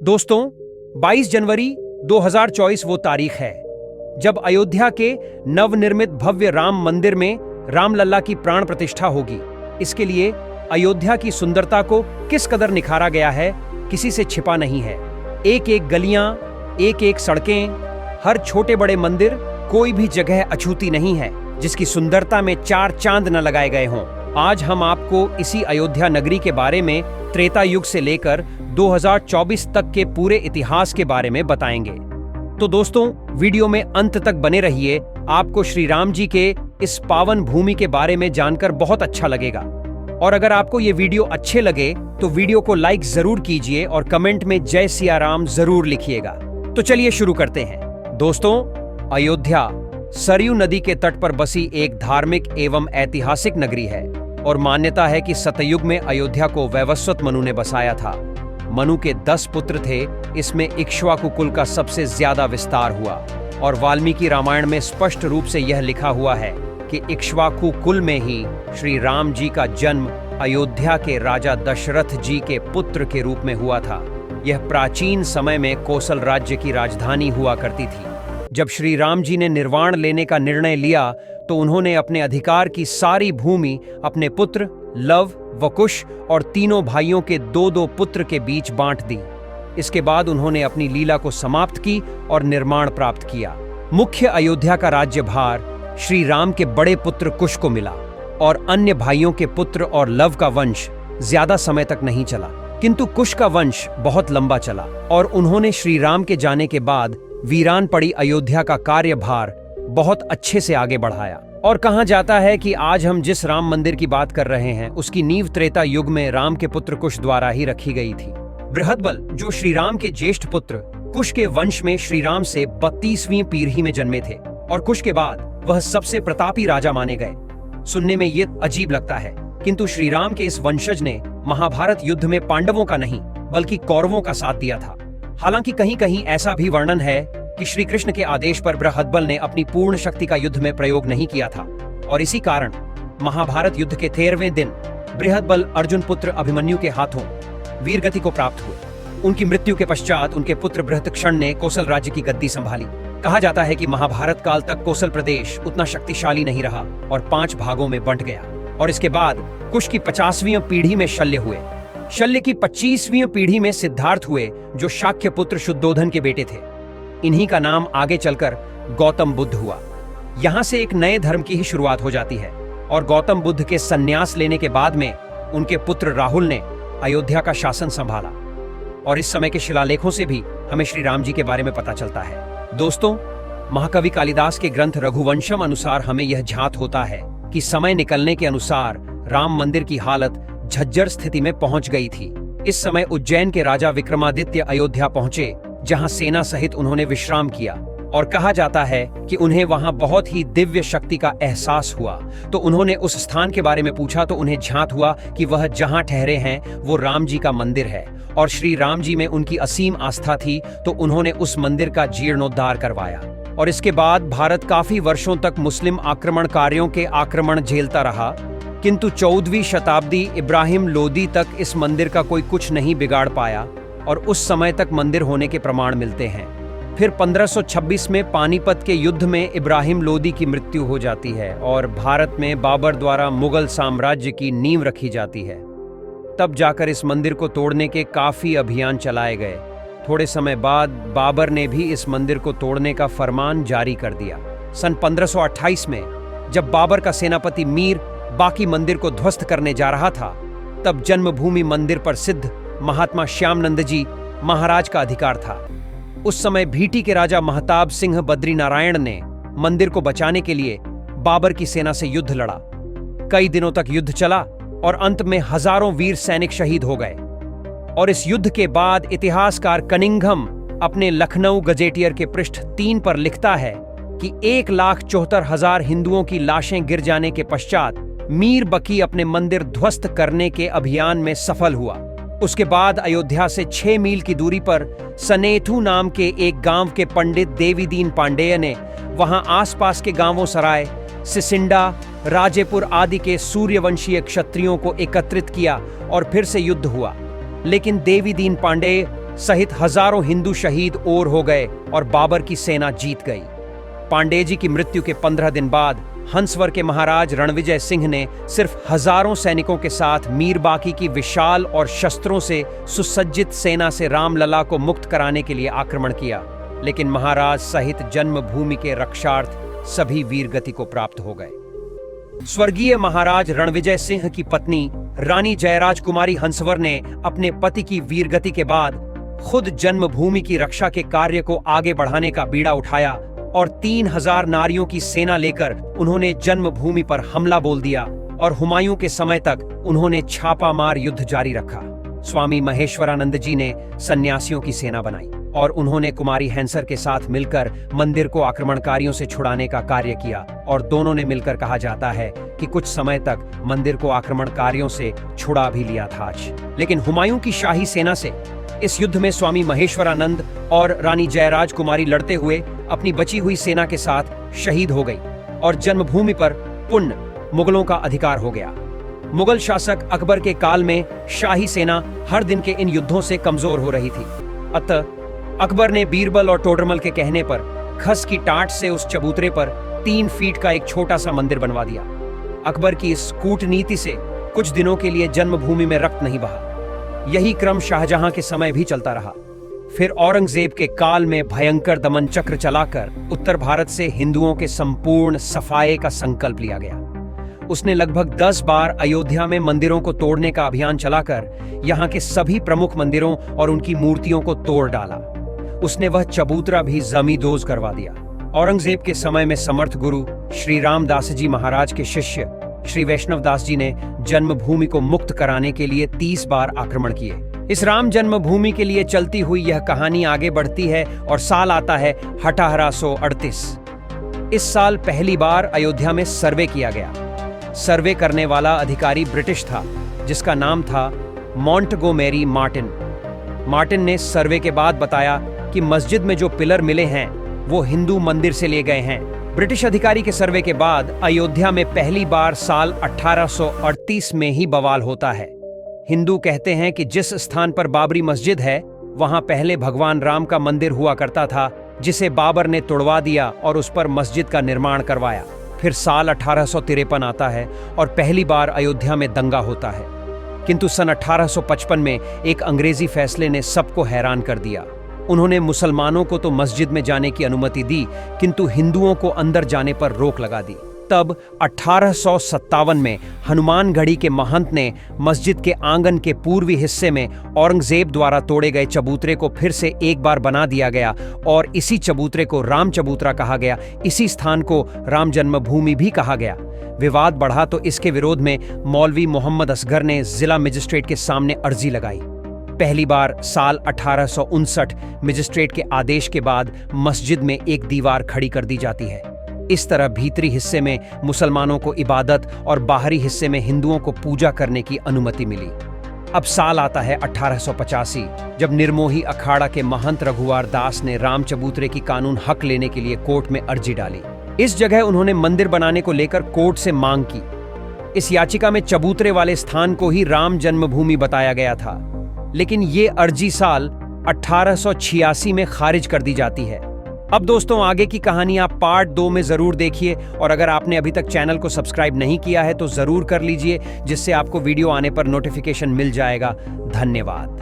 दोस्तों, 22 जनवरी 2024 वो तारीख है जब अयोध्या के नवनिर्मित भव्य राम मंदिर में रामलला की प्राण प्रतिष्ठा होगी। इसके लिए अयोध्या की सुंदरता को किस कदर निखारा गया है, किसी से छिपा नहीं है। एक एक गलियां, एक एक सड़कें, हर छोटे बड़े मंदिर, कोई भी जगह अछूती नहीं है जिसकी सुंदरता में चार चांद न लगाए गए हों। आज हम आपको इसी अयोध्या नगरी के बारे में त्रेता युग से लेकर 2024 तक के पूरे इतिहास के बारे में बताएंगे। तो दोस्तों, वीडियो में अंत तक बने रहिए। आपको श्री राम जी के इस पावन भूमि के बारे में जानकर बहुत अच्छा लगेगा। और अगर आपको ये वीडियो अच्छे लगे तो वीडियो को लाइक जरूर कीजिए और कमेंट में जय सिया राम जरूर लिखिएगा। तो चलिए शुरू करते हैं। दोस्तों, अयोध्या सरयू नदी के तट पर बसी एक धार्मिक एवं ऐतिहासिक नगरी है और मान्यता है कि सतयुग में अयोध्या को वैवस्वत मनु ने बसाया था। मनु के 10 पुत्र थे। इसमें इक्ष्वाकु कुल का सबसे ज्यादा विस्तार हुआ और वाल्मीकि रामायण में स्पष्ट रूप से यह लिखा हुआ है कि इक्ष्वाकु कुल में ही श्री राम जी का जन्म अयोध्या के राजा दशरथ जी के पुत्र के रूप में हुआ था। यह प्राचीन समय में कोसल राज्य की राजधानी हुआ करती थी। जब श्री राम जी ने निर्वाण लेने का निर्णय लिया तो उन्होंने अपने अधिकार की सारी भूमि अपने पुत्र लव व कुश और तीनों भाइयों के 2-2 पुत्र के बीच बांट दी। इसके बाद उन्होंने अपनी लीला को समाप्त की और निर्माण प्राप्त किया। मुख्य अयोध्या का राज्यभार श्री राम के बड़े पुत्र कुश को मिला और अन्य भाइयों के पुत्र और लव का वंश ज्यादा समय तक नहीं चला, किंतु कुश का वंश बहुत लंबा चला और उन्होंने श्री राम के जाने के बाद वीरान पड़ी अयोध्या का कार्यभार बहुत अच्छे से आगे बढ़ाया। और कहा जाता है कि आज हम जिस राम मंदिर की बात कर रहे हैं उसकी नींव त्रेता युग में राम के पुत्र कुश द्वारा ही रखी गई थी। बृहदबल, जो श्री राम के ज्येष्ठ पुत्र कुश के वंश में श्री राम से 32वीं पीढ़ी में जन्मे थे और कुश के बाद वह सबसे प्रतापी राजा माने गए। सुनने में ये अजीब लगता है, किंतु श्री राम के इस वंशज ने महाभारत युद्ध में पांडवों का नहीं बल्कि कौरवों का साथ दिया था। हालांकि कहीं कहीं ऐसा भी वर्णन है कि श्री कृष्ण के आदेश पर बृहदबल ने अपनी पूर्ण शक्ति का युद्ध में प्रयोग नहीं किया था और इसी कारण महाभारत युद्ध के 13वें दिन बृहदबल अर्जुन पुत्र अभिमन्यु के हाथों वीरगति को प्राप्त हुए। उनकी मृत्यु के पश्चात उनके पुत्र बृहत्क्षण ने कोसल राज्य की गद्दी संभाली। कहा जाता है कि महाभारत काल तक कोसल प्रदेश उतना शक्तिशाली नहीं रहा और 5 भागों में बंट गया। और इसके बाद कुश की 50वीं पीढ़ी में शल्य हुए। शल्य की 25वीं पीढ़ी में सिद्धार्थ हुए, जो शाक्य पुत्र शुद्धोधन के बेटे थे। इन्हीं का नाम आगे चलकर गौतम बुद्ध हुआ। यहां से एक नए धर्म की ही शुरुआत हो जाती है और गौतम बुद्ध के संन्यास लेने के बाद में उनके पुत्र राहुल ने अयोध्या का शासन संभाला और इस समय के शिलालेखों से भी हमें श्री राम जी के बारे में पता चलता है। दोस्तों, महाकवि कालिदास के ग्रंथ रघुवंशम अनुसार हमें यह झांत होता है कि समय निकलने के अनुसार राम मंदिर की हालत झज्जर स्थिति में पहुंच गई थी। इस समय उज्जैन के राजा विक्रमादित्य अयोध्या पहुंचे, जहां सेना सहित उन्होंने विश्राम किया और कहा जाता है कि उन्हें वहां बहुत ही दिव्य शक्ति का एहसास हुआ। तो उन्होंने उस स्थान के बारे में पूछा तो उन्हें झांत हुआ कि वह जहां ठहरे हैं वो राम जी का मंदिर है और श्री राम जी में उनकी असीम आस्था थी, तो उन्होंने उस मंदिर का जीर्णोद्धार करवाया। और इसके बाद भारत काफी वर्षों तक मुस्लिम आक्रमणकारियों के आक्रमण झेलता रहा, किंतु 14वीं शताब्दी इब्राहिम लोदी तक इस मंदिर का कोई कुछ नहीं बिगाड़ पाया और उस समय तक मंदिर होने के प्रमाण मिलते हैं। फिर 1526 में पानीपत के युद्ध में इब्राहिम लोदी की मृत्यु हो जाती है और भारत में बाबर द्वारा मुगल साम्राज्य की नींव रखी जाती है। तब जाकर इस मंदिर को तोड़ने के काफी अभियान चलाए गए। थोड़े समय बाद बाबर ने भी इस मंदिर को तोड़ने का फरमान जारी कर दिया। सन 1528 में जब बाबर का सेनापति मीर बाकी मंदिर को ध्वस्त करने जा रहा था, तब जन्मभूमि मंदिर पर सिद्ध महात्मा श्यामनंद जी महाराज का अधिकार था। उस समय भीटी के राजा महताब सिंह बद्रीनारायण ने मंदिर को बचाने के लिए बाबर की सेना से युद्ध लड़ा। कई दिनों तक युद्ध चला और अंत में हजारों वीर सैनिक शहीद हो गए। और इस युद्ध के बाद इतिहासकार कनिंघम अपने लखनऊ गजेटियर के पृष्ठ 3 पर लिखता है कि 1,74,000 हिंदुओं की लाशें गिर जाने के पश्चात मीर बकी अपने मंदिर ध्वस्त करने के अभियान में सफल हुआ। उसके बाद अयोध्या से 6 मील की दूरी पर सनेथू नाम के एक गांव के पंडित देवीदीन पांडेय ने वहां आसपास के गांवों सराय, सिसिंडा, राजेपुर आदि के सूर्यवंशीय क्षत्रियों को एकत्रित किया और फिर से युद्ध हुआ। लेकिन देवीदीन पांडेय सहित हजारों हिंदू शहीद और हो गए और बाबर की सेना जीत गई। पांडेजी की मृत्यु के 15 दिन बाद हंसवर के महाराज रणविजय सिंह ने सिर्फ हजारों सैनिकों के साथ मीरबाकी की विशाल और शस्त्रों से सुसज्जित सेना से रामलला को मुक्त कराने के लिए आक्रमण किया, लेकिन महाराज सहित जन्मभूमि के रक्षार्थ सभी वीरगति को प्राप्त हो गए। स्वर्गीय महाराज रणविजय सिंह की पत्नी रानी जयराज कुमारी हंसवर ने अपने पति की वीरगति के बाद खुद जन्मभूमि की रक्षा के कार्य को आगे बढ़ाने का बीड़ा उठाया और 3000 नारियों की सेना लेकर उन्होंने जन्मभूमि पर हमला बोल दिया और हुमायूं के समय तक उन्होंने छापामार युद्ध जारी रखा। स्वामी महेश्वरानंद जी ने सन्यासियों की सेना बनाई और उन्होंने कुमारी हैंसर के साथ मिलकर मंदिर को आक्रमणकारियों से छुड़ाने का कार्य किया और दोनों ने मिलकर, कहा जाता है कि कुछ समय तक मंदिर को आक्रमणकारियों से छुड़ा भी लिया था। लेकिन हुमायूं की शाही सेना से इस युद्ध में स्वामी महेश्वरानंद और रानी जयराज कुमारी लड़ते हुए अपनी बची हुई सेना के साथ शहीद हो गई और जन्मभूमि पर पुनः मुगलों का अधिकार हो गया। मुगल शासक अकबर के काल में शाही सेना हर दिन के इन युद्धों से कमजोर हो रही थी। अतः अकबर ने बीरबल और टोडरमल के कहने पर खस की टाट से उस चबूतरे पर 3 फीट का एक छोटा सा मंदिर बनवा दिया। अकबर की इस कूटनीति से कुछ दिनों के लिए जन्मभूमि में रक्त नहीं बहा। यही क्रम शाहजहां के समय भी चलता रहा। फिर औरंगजेब के काल में भयंकर दमन चक्र चलाकर उत्तर भारत से हिंदुओं के संपूर्ण सफाये का संकल्प लिया गया। उसने लगभग 10 बार अयोध्या में मंदिरों को तोड़ने का अभियान चलाकर यहाँ के सभी प्रमुख मंदिरों और उनकी मूर्तियों को तोड़ डाला। उसने वह चबूतरा भी जमींदोज करवा दिया। औरंगजेब के समय में समर्थ गुरु श्री रामदास जी महाराज के शिष्य श्री वैष्णव दास जी ने जन्मभूमि को मुक्त कराने के लिए 30 बार आक्रमण किए। इस राम जन्मभूमि के लिए चलती हुई यह कहानी आगे बढ़ती है और साल आता है 1838। इस साल पहली बार अयोध्या में सर्वे किया गया। सर्वे करने वाला अधिकारी ब्रिटिश था जिसका नाम था मॉन्टगोमेरी मार्टिन। मार्टिन ने सर्वे के बाद बताया कि मस्जिद में जो पिलर मिले हैं वो हिंदू मंदिर से लिए गए हैं। ब्रिटिश अधिकारी के सर्वे के बाद अयोध्या में पहली बार साल 1838 में ही बवाल होता है। हिंदू कहते हैं कि जिस स्थान पर बाबरी मस्जिद है वहां पहले भगवान राम का मंदिर हुआ करता था, जिसे बाबर ने तोड़वा दिया और उस पर मस्जिद का निर्माण करवाया। फिर साल 1853 आता है और पहली बार अयोध्या में दंगा होता है। किंतु सन 1855 में एक अंग्रेजी फैसले ने सबको हैरान कर दिया। उन्होंने मुसलमानों को तो मस्जिद में जाने की अनुमति दी, किंतु हिंदुओं को अंदर जाने पर रोक लगा दी। तब 1857 में हनुमानगढ़ी के महंत ने मस्जिद के आंगन के पूर्वी हिस्से में औरंगजेब द्वारा तोड़े गए चबूतरे को फिर से एक बार बना दिया गया और इसी चबूतरे को राम चबूतरा कहा गया। इसी स्थान को राम जन्मभूमि भी कहा गया। विवाद बढ़ा तो इसके विरोध में मौलवी मोहम्मद असगर ने जिला मजिस्ट्रेट के सामने अर्जी लगाई। पहली बार साल 1859 मजिस्ट्रेट के आदेश के बाद मस्जिद में एक दीवार खड़ी कर दी जाती है। इस तरह भीतरी हिस्से में मुसलमानों को इबादत और बाहरी हिस्से में हिंदुओं को पूजा करने की अनुमति मिली। अब साल आता है 1885, जब निर्मोही अखाड़ा के महंत रघुवार दास ने राम चबूतरे की कानून हक लेने के लिए कोर्ट में अर्जी डाली। इस जगह उन्होंने मंदिर बनाने को लेकर कोर्ट से मांग की। इस याचिका में चबूतरे वाले स्थान को ही राम जन्मभूमि बताया गया था, लेकिन ये अर्जी साल 1886 में खारिज कर दी जाती है। अब दोस्तों, आगे की कहानी आप पार्ट 2 में जरूर देखिए और अगर आपने अभी तक चैनल को सब्सक्राइब नहीं किया है तो जरूर कर लीजिए, जिससे आपको वीडियो आने पर नोटिफिकेशन मिल जाएगा। धन्यवाद।